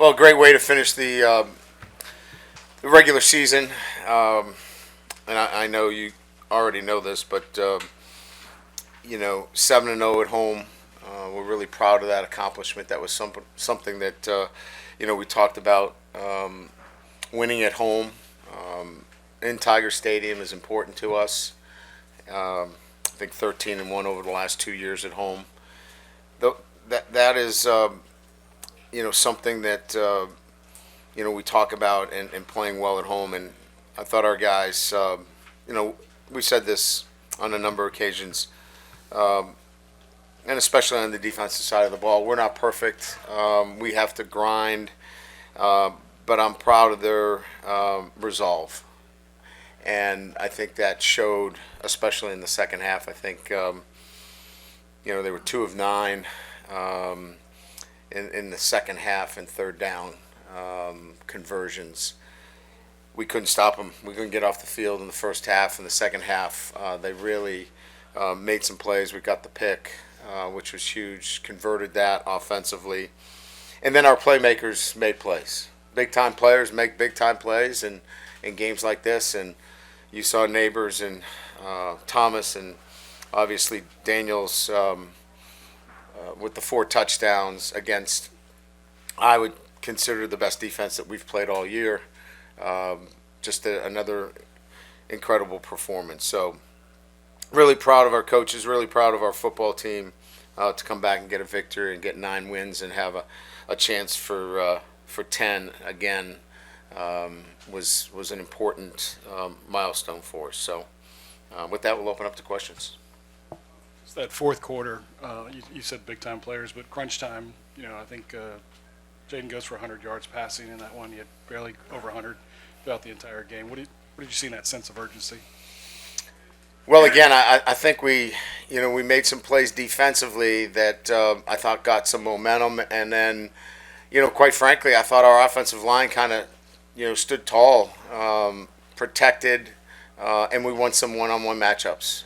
Well, great way to finish the regular season. And I know you already know this, but 7-0 at home. We're really proud of that accomplishment. That was something that we talked about. Winning at home in Tiger Stadium is important to us. I think 13-1 over the last 2 years at home. That is something that we talk about and playing well at home. And I thought our guys, we said this on a number of occasions, and especially on the defensive side of the ball. We're not perfect. We have to grind, but I'm proud of their resolve. And I think that showed, especially in the second half. I think, they were 2 of 9 in the second half and third down conversions. We couldn't stop them. We couldn't get off the field in the first half. In the second half, they really made some plays. We got the pick, which was huge, converted that offensively. And then our playmakers made plays. Big-time players make big-time plays in games like this. And you saw Neighbors and Thomas and obviously Daniels with the 4 touchdowns against, I would consider, the best defense that we've played all year. Just another incredible performance. So really proud of our coaches, really proud of our football team to come back and get a victory and get 9 wins and have a chance for 10 again. Was an important milestone for us. So with that, we'll open up to questions. It's that fourth quarter, you said big-time players, but crunch time, I think Jayden goes for 100 yards passing in that one. He had barely over 100 throughout the entire game. What did you see in that sense of urgency? Well, again, I think we made some plays defensively that I thought got some momentum, and then, quite frankly, I thought our offensive line kind of, stood tall, protected, and we won some one-on-one matchups.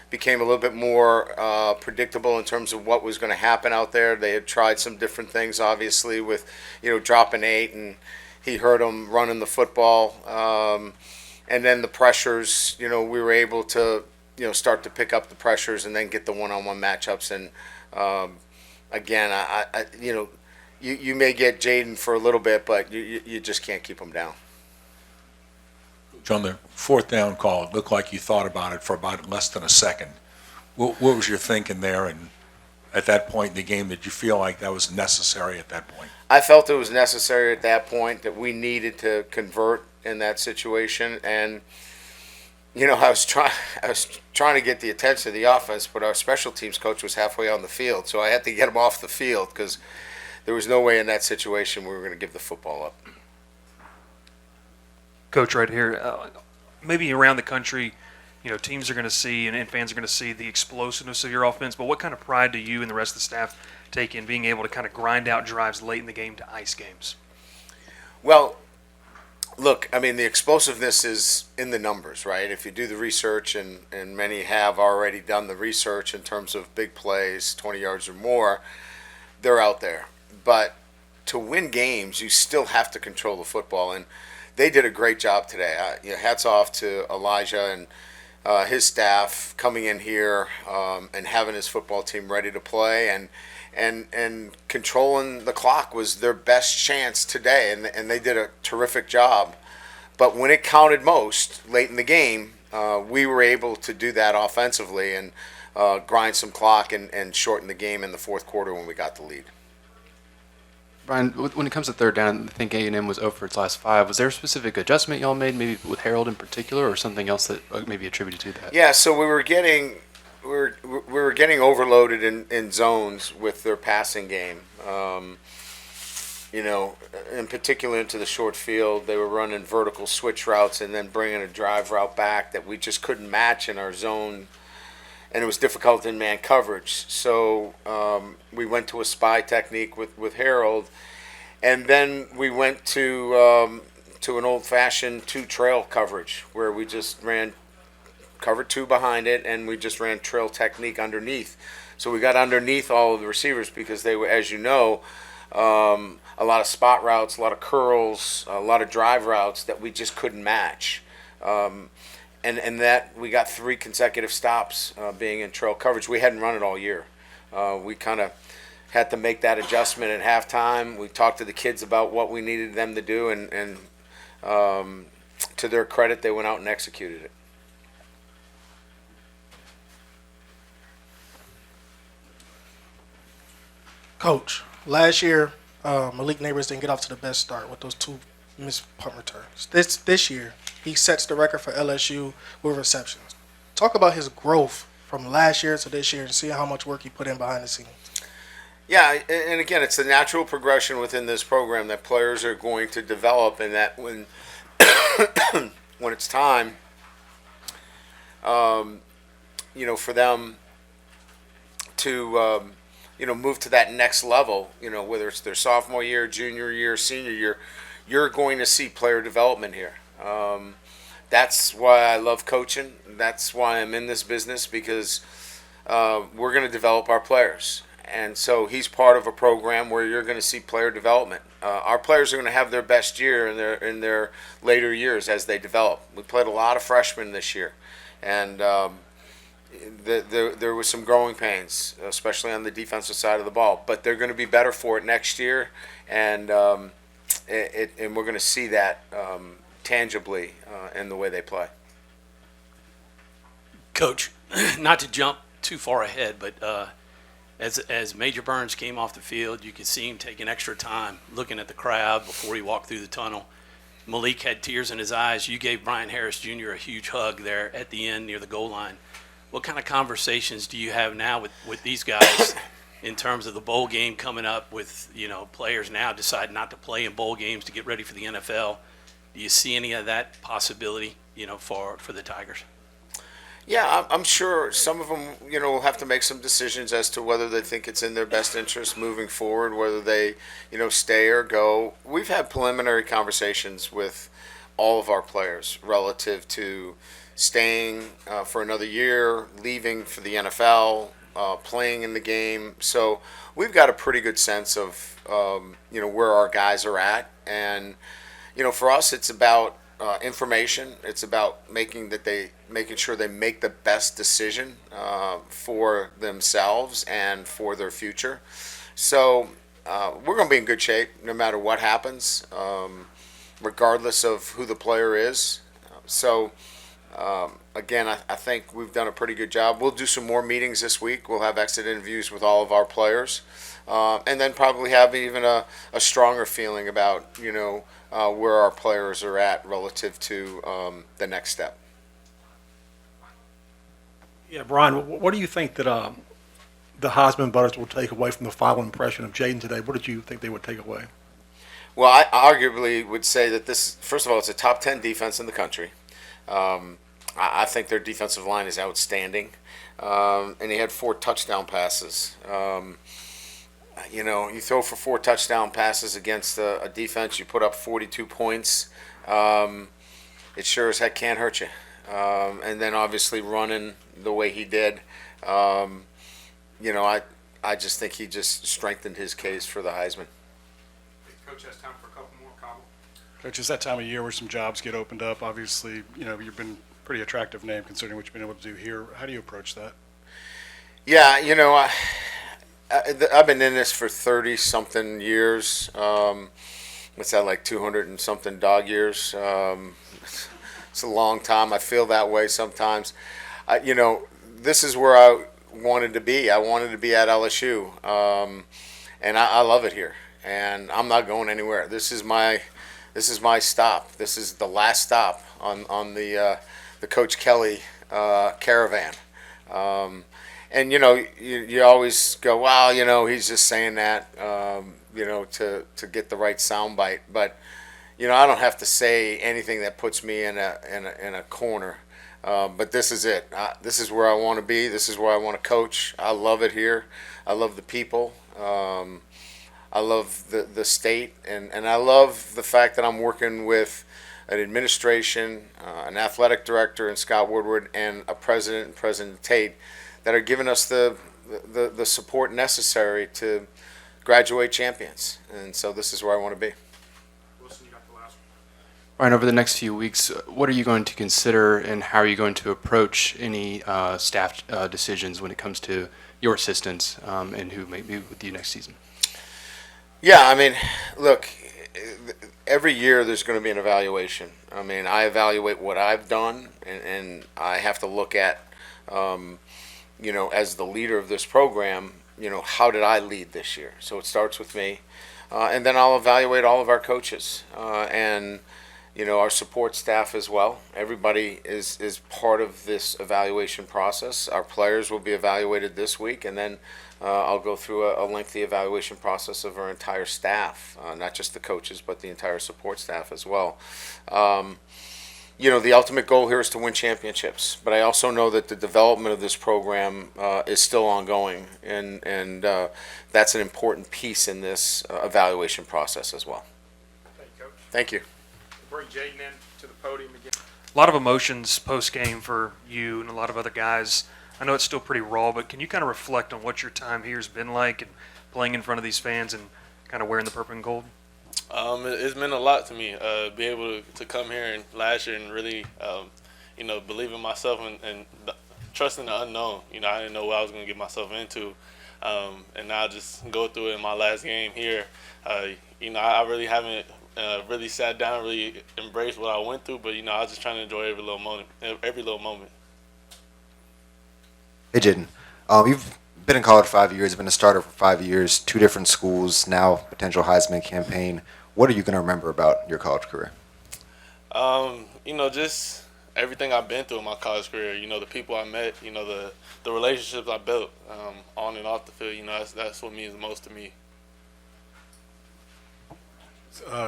Became a little bit more predictable in terms of what was going to happen out there. They had tried some different things, obviously, with dropping 8, and he heard them running the football. And then the pressures, we were able to, start to pick up the pressures and then get the one-on-one matchups. And again, you may get Jayden for a little bit, but you just can't keep him down. On the fourth down call, it looked like you thought about it for about less than a second. What was your thinking there? And at that point in the game, did you feel like that was necessary at that point? I felt it was necessary at that point, that we needed to convert in that situation. And I was trying to get the attention of the offense, but our special teams coach was halfway on the field, so I had to get him off the field because there was no way in that situation we were going to give the football up. Coach, right here, maybe around the country, teams are going to see and fans are going to see the explosiveness of your offense, but what kind of pride do you and the rest of the staff take in being able to kind of grind out drives late in the game to ice games? Well, look, the explosiveness is in the numbers, right? If you do the research, and many have already done the research in terms of big plays, 20 yards or more, they're out there. But to win games, you still have to control the football, and they did a great job today. Hats off to Elijah and his staff coming in here and having his football team ready to play, and controlling the clock was their best chance today, and they did a terrific job. But when it counted most late in the game, we were able to do that offensively and grind some clock and shorten the game in the fourth quarter when we got the lead. Brian, when it comes to third down, I think A&M was 0 for its last 5. Was there a specific adjustment y'all made, maybe with Harold in particular, or something else that maybe attributed to that? Yeah, so we were getting overloaded in zones with their passing game. In particular into the short field, they were running vertical switch routes and then bringing a drive route back that we just couldn't match in our zone, and it was difficult in man coverage. So we went to a spy technique with Harold, and then we went to an old-fashioned 2-trail coverage where we just ran cover 2 behind it, and we just ran trail technique underneath. So we got underneath all of the receivers because they were, as you know, a lot of spot routes, a lot of curls, a lot of drive routes that we just couldn't match. And that we got 3 consecutive stops being in trail coverage. We hadn't run it all year. We kind of had to make that adjustment at halftime. We talked to the kids about what we needed them to do, and to their credit, they went out and executed it. Coach, last year, Malik Neighbors didn't get off to the best start with those 2 missed punt returns. This year, he sets the record for LSU with receptions. Talk about his growth from last year to this year and see how much work he put in behind the scenes. Yeah, and again, it's the natural progression within this program that players are going to develop, and that when when it's time, for them to move to that next level, whether it's their sophomore year, junior year, senior year, you're going to see player development here. That's why I love coaching. That's why I'm in this business, because we're going to develop our players. And so he's part of a program where you're going to see player development. Our players are going to have their best year in their later years as they develop. We played a lot of freshmen this year, and there was some growing pains, especially on the defensive side of the ball. But they're going to be better for it next year, and we're going to see that tangibly in the way they play. Coach, not to jump too far ahead, but as Major Burns came off the field, you could see him taking extra time looking at the crowd before he walked through the tunnel. Malik had tears in his eyes. You gave Brian Harris Jr. a huge hug there at the end near the goal line. What kind of conversations do you have now with these guys in terms of the bowl game coming up, with players now decide not to play in bowl games to get ready for the NFL? Do you see any of that possibility for the Tigers? Yeah, I'm sure some of them, will have to make some decisions as to whether they think it's in their best interest moving forward, whether they, stay or go. We've had preliminary conversations with all of our players relative to staying for another year, leaving for the NFL, playing in the game. So we've got a pretty good sense of, where our guys are at. And, for us, it's about information. It's about making sure they make the best decision for themselves and for their future. So we're going to be in good shape no matter what happens, regardless of who the player is. So again, I think we've done a pretty good job. We'll do some more meetings this week. We'll have exit interviews with all of our players, and then probably have even a stronger feeling about where our players are at relative to the next step. Yeah, Brian, what do you think that the Heisman voters will take away from the final impression of Jayden today? What did you think they would take away? Well, I arguably would say that this, first of all, it's a top 10 defense in the country. I think their defensive line is outstanding, and he had 4 touchdown passes. You throw for 4 touchdown passes against a defense, you put up 42 points. It sure as heck can't hurt you. And then obviously running the way he did, I just think he just strengthened his case for the Heisman. Coach has time for a couple more, Cobble. Coach, it's that time of year where some jobs get opened up. Obviously, you've been a pretty attractive name considering what you've been able to do here. How do you approach that? Yeah, I've been in this for 30-something years. What's that, like 200 and something dog years? It's a long time. I feel that way sometimes. This is where I wanted to be. I wanted to be at LSU, and I love it here. And I'm not going anywhere. This is my stop. This is the last stop on the Coach Kelly caravan. And you always go, wow, he's just saying that, to get the right soundbite. But I don't have to say anything that puts me in a corner. But this is it. This is where I want to be. This is where I want to coach. I love it here. I love the people. I love the state, and I love the fact that I'm working with an administration, an athletic director, and Scott Woodward, and a president and President Tate, that are giving us the support necessary to graduate champions. And so this is where I want to be. Wilson, you got the last one. Ryan, over the next few weeks, what are you going to consider, and how are you going to approach any staff decisions when it comes to your assistants and who may be with you next season? Yeah, I mean, look, every year there's going to be an evaluation. I mean, I evaluate what I've done, and I have to look at, as the leader of this program, how did I lead this year? So it starts with me. And then I'll evaluate all of our coaches and, our support staff as well. Everybody is part of this evaluation process. Our players will be evaluated this week, and then I'll go through a lengthy evaluation process of our entire staff, not just the coaches, but the entire support staff as well. The ultimate goal here is to win championships, but I also know that the development of this program is still ongoing, and that's an important piece in this evaluation process as well. Thank you, Coach. Thank you. We'll bring Jayden in to the podium again. A lot of emotions post-game for you and a lot of other guys. I know it's still pretty raw, but can you kind of reflect on what your time here has been like and playing in front of these fans and kind of wearing the purple and gold? It's meant a lot to me. Be able to come here and last year and really, believe in myself and trusting the unknown. I didn't know what I was going to get myself into, and now just go through it in my last game here. I really haven't really sat down, really embraced what I went through, but I was just trying to enjoy every little moment. Hey, Jayden. You've been in college 5 years, been a starter for 5 years, 2 different schools, now potential Heisman campaign. What are you going to remember about your college career? Just everything I've been through in my college career. The people I met, the relationships I built on and off the field. That's what means the most to me.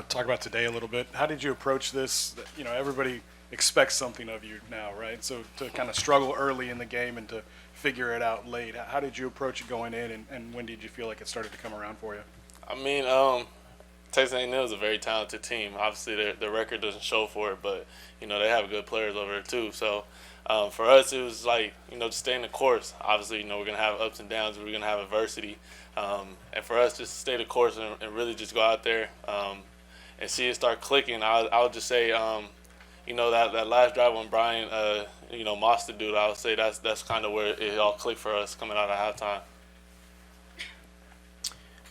Talk about today a little bit. How did you approach this? Everybody expects something of you now, right? So to kind of struggle early in the game and to figure it out late, how did you approach it going in, and when did you feel like it started to come around for you? I mean, Texas A&M is a very talented team. Obviously, their record doesn't show for it, but they have good players over there too. So for us, it was like just staying the course. Obviously, we're gonna have ups and downs. We're gonna have adversity, and for us, just stay the course and really just go out there and see it start clicking. I would just say, that last drive when Brian, Moster dude, I would say that's kind of where it all clicked for us coming out of halftime.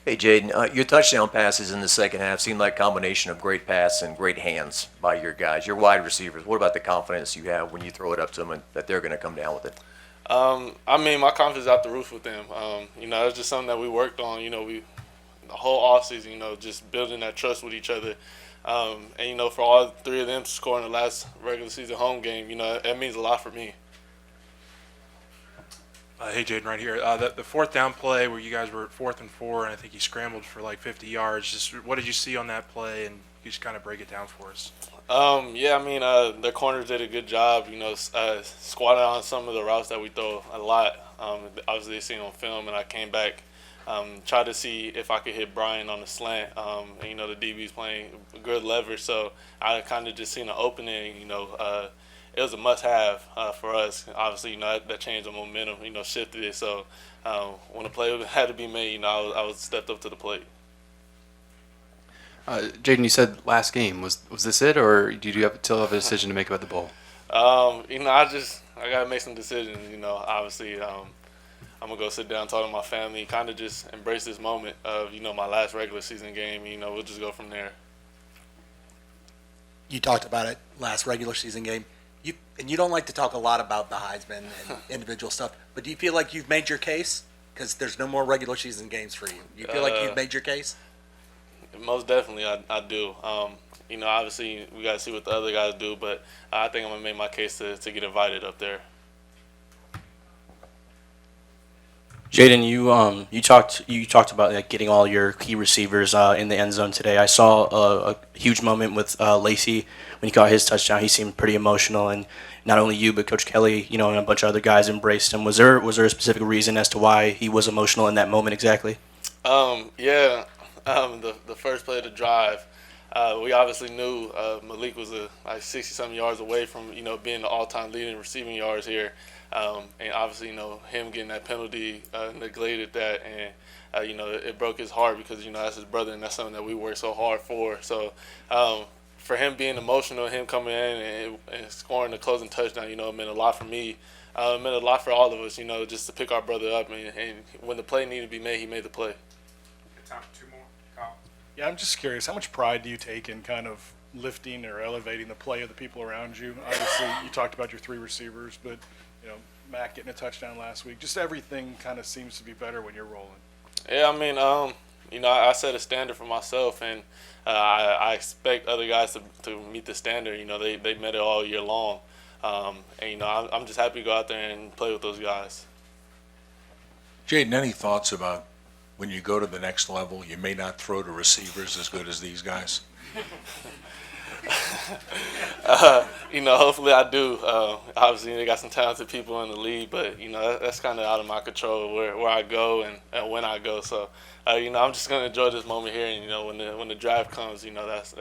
Hey, Jayden, your touchdown passes in the second half seemed like a combination of great pass and great hands by your guys, your wide receivers. What about the confidence you have when you throw it up to them and that they're going to come down with it? I mean, my confidence is out the roof with them. It's just something that we worked on. The whole offseason, just building that trust with each other. And, for all 3 of them to score in the last regular season home game, that means a lot for me. Hey, Jayden, right here. The fourth down play where you guys were at 4th and 4, and I think you scrambled for like 50 yards. Just what did you see on that play, and you just kind of break it down for us? Their corners did a good job, squatted on some of the routes that we throw a lot. Obviously, they seen on film, and I came back, tried to see if I could hit Brian on the slant. And, the DB's playing good leverage, so I kind of just seen an opening, it was a must-have for us. Obviously, that changed the momentum, shifted it. So when the play had to be made, I was stepped up to the plate. Jayden, you said last game. Was this it, or did you still have a decision to make about the bowl? I got to make some decisions. Obviously, I'm going to go sit down, talk to my family, kind of just embrace this moment of, my last regular season game. We'll just go from there. You talked about it last regular season game. You don't like to talk a lot about the Heisman and individual stuff, but do you feel like you've made your case? Because there's no more regular season games for you. Do you feel like you've made your case? Most definitely, I do. Obviously, we got to see what the other guys do, but I think I'm going to make my case to get invited up there. Jayden, you talked about getting all your key receivers in the end zone today. I saw a huge moment with Lacey when he got his touchdown. He seemed pretty emotional, and not only you but Coach Kelly, and a bunch of other guys embraced him. Was there a specific reason as to why he was emotional in that moment exactly? The first play of the drive, we obviously knew Malik was like 60-something yards away from being the all-time leader in receiving yards here, and obviously him getting that penalty neglected that, and it broke his heart because that's his brother and that's something that we worked so hard for. So for him being emotional, him coming in and scoring the closing touchdown, it meant a lot for me. It meant a lot for all of us, just to pick our brother up, and when the play needed to be made, he made the play. Time for 2 more. Kyle? Yeah, I'm just curious, how much pride do you take in kind of lifting or elevating the play of the people around you? Obviously, you talked about your 3 receivers, but Matt getting a touchdown last week. Just everything kind of seems to be better when you're rolling. Yeah, I mean, I set a standard for myself, and I expect other guys to meet the standard. They met it all year long, and I'm just happy to go out there and play with those guys. Jayden, any thoughts about when you go to the next level, you may not throw to receivers as good as these guys? Hopefully I do. Obviously, they got some talented people in the league, but that's kind of out of my control where I go and when I go. So, I'm just gonna enjoy this moment here, and when the drive comes, that's